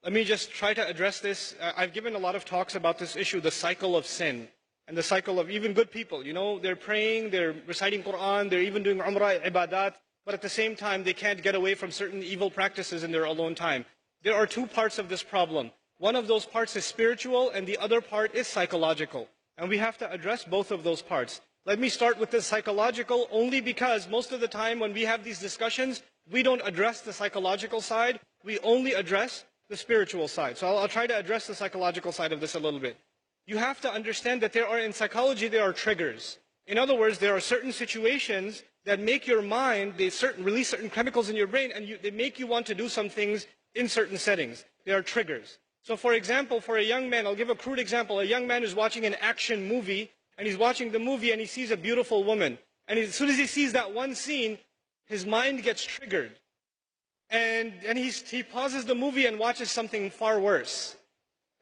Let me just try to address this. I've given a lot of talks about this issue, the cycle of sin, and the cycle of even good people. You know, they're praying, they're reciting Quran, they're even doing Umrah, ibadat, but at the same time, they can't get away from certain evil practices in their alone time. There are two parts of this problem. One of those parts is spiritual, and the other part is psychological. And we have to address both of those parts. Let me start with the psychological only because most of the time when we have these discussions, we don't address the psychological side, we only address the spiritual side. So I'll try to address the psychological side of this a little bit. You have to understand that in psychology, there are triggers. In other words, there are certain situations that make your mind, release certain chemicals in your brain, and they make you want to do some things in certain settings. There are triggers. So for example, for a young man, I'll give a crude example. A young man is watching an action movie, and he's watching the movie and he sees a beautiful woman. And as soon as he sees that one scene, his mind gets triggered. And he pauses the movie and watches something far worse.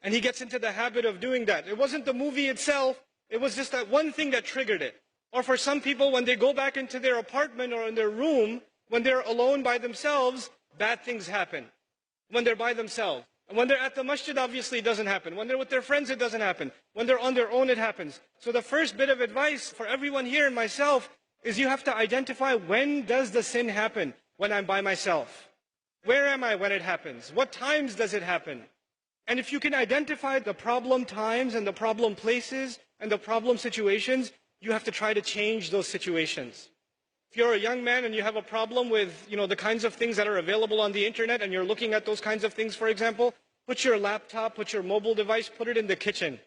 And he gets into the habit of doing that. It wasn't the movie itself, it was just that one thing that triggered it. Or for some people, when they go back into their apartment or in their room, when they're alone by themselves, bad things happen. When they're by themselves. And when they're at the masjid, obviously it doesn't happen. When they're with their friends, it doesn't happen. When they're on their own, it happens. So the first bit of advice for everyone here and myself is you have to identify, when does the sin happen? When I'm by myself. Where am I when it happens? What times does it happen? And if you can identify the problem times and the problem places and the problem situations, you have to try to change those situations. If you're a young man and you have a problem with, the kinds of things that are available on the internet, and you're looking at those kinds of things, for example, put your laptop, put your mobile device, put it in the kitchen.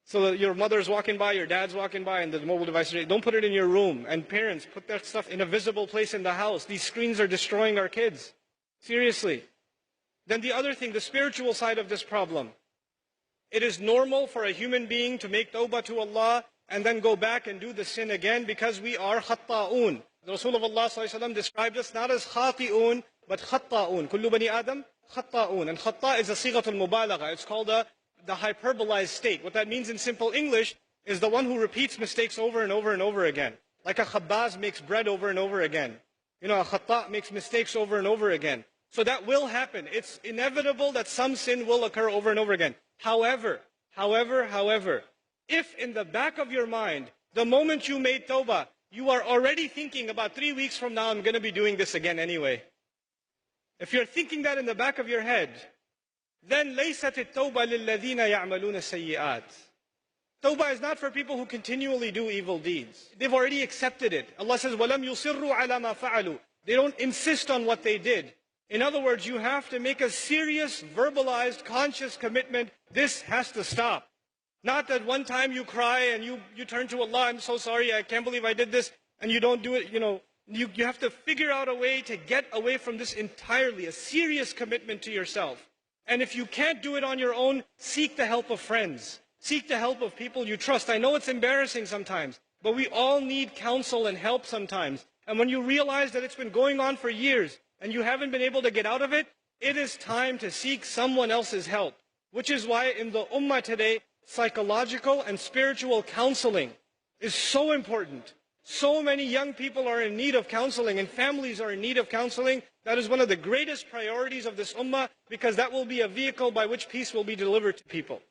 So that your mother's walking by, your dad's walking by, and the mobile device, don't put it in your room. And parents, put that stuff in a visible place in the house. These screens are destroying our kids. Seriously. Then the other thing, the spiritual side of this problem. It is normal for a human being to make tawbah to Allah and then go back and do the sin again because we are khatta'un. The Rasul of Allah ﷺ described us not as khati'un, but khatta'un. Kullu bani Adam, khatta'un. And khatta' is a sighatul mubalagha. It's called the hyperbolized state. What that means in simple English is the one who repeats mistakes over and over and over again. Like a khabbaz makes bread over and over again. A khatta' makes mistakes over and over again. So that will happen. It's inevitable that some sin will occur over and over again. However, if in the back of your mind, the moment you made tawbah, you are already thinking about 3 weeks from now, I'm going to be doing this again anyway. If you're thinking that in the back of your head, then لَيْسَتِ التَّوْبَةِ لِلَّذِينَ يَعْمَلُونَ السَّيِّئَاتِ. Tawbah is not for people who continually do evil deeds. They've already accepted it. Allah says, وَلَمْ يُصِرُّوا عَلَى مَا فَعَلُوا. They don't insist on what they did. In other words, you have to make a serious, verbalized, conscious commitment. This has to stop. Not that one time you cry and you turn to Allah, I'm so sorry, I can't believe I did this, and you don't do it, You have to figure out a way to get away from this entirely, a serious commitment to yourself. And if you can't do it on your own, seek the help of friends. Seek the help of people you trust. I know it's embarrassing sometimes, but we all need counsel and help sometimes. And when you realize that it's been going on for years, and you haven't been able to get out of it, it is time to seek someone else's help. Which is why in the ummah today, psychological and spiritual counseling is so important. So many young people are in need of counseling and families are in need of counseling. That is one of the greatest priorities of this ummah because that will be a vehicle by which peace will be delivered to people.